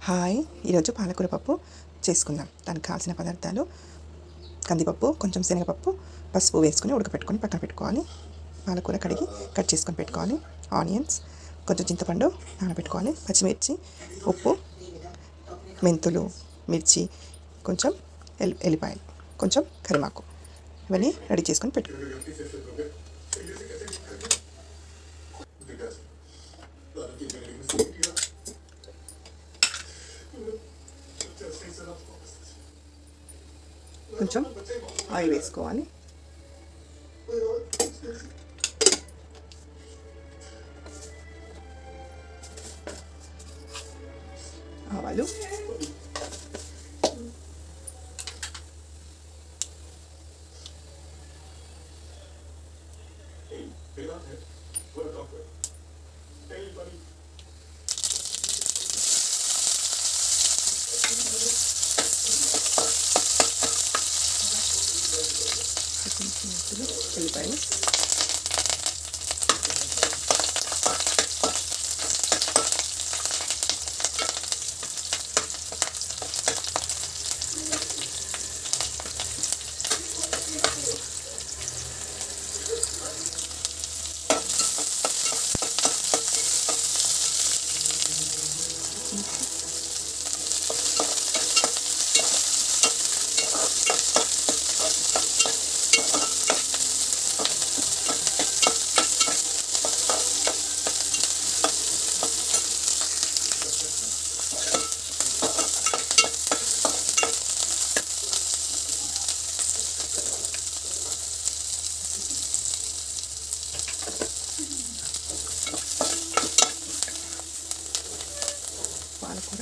Hi, ఈరోజు పాలకూర పప్పు చేసుకుందాం. దానికి కావాల్సిన పదార్థాలు: కందిపప్పు, కొంచెం శనగపప్పు, పసుపు వేసుకొని ఉడకపెట్టుకొని పక్కన పెట్టుకోవాలి. పాలకూర కడిగి కట్ చేసుకొని పెట్టుకోవాలి. ఆనియన్స్, కొంచెం చింతపండు నానబెట్టుకోవాలి. పచ్చిమిర్చి, ఉప్పు, మెంతులు, మిర్చి, కొంచెం ఎల్లిపాయలు, కొంచెం కరిమాకు, ఇవన్నీ రెడీ చేసుకొని పెట్టుకోవాలి. కొంచెం ఆయిల్ వేసుకోవాలి. ఆవాలు, ఎల్లిపాయలు, పాలకూర,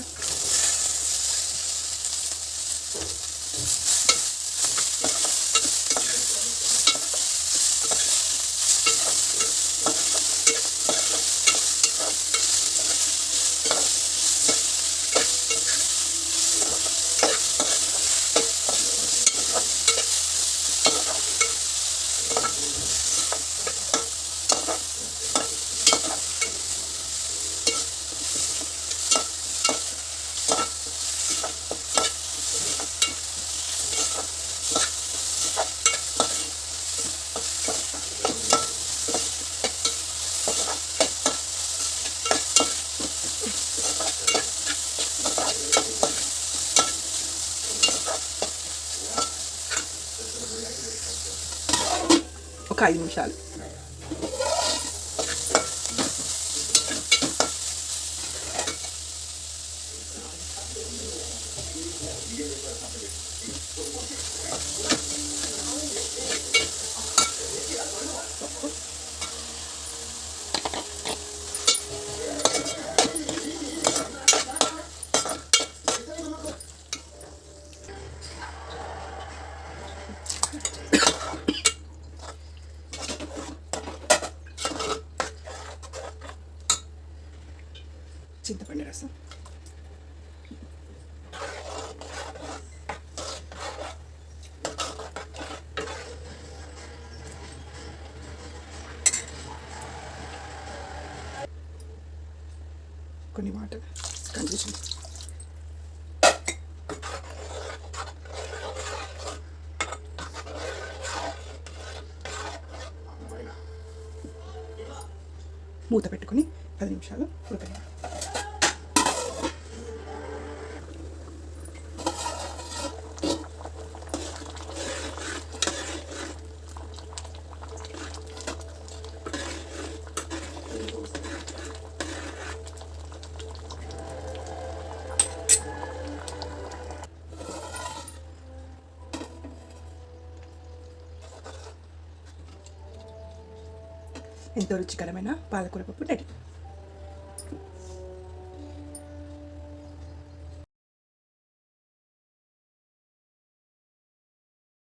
ఒక 5 నిమిషాలు. చింతపండు రసం, కొన్ని వాటర్ కండిషన్, మూత పెట్టుకొని 10 నిమిషాలు ఉడకనివ్వాలి. ఎంతో రుచికరమైన పాలకూర పప్పు రెడీ.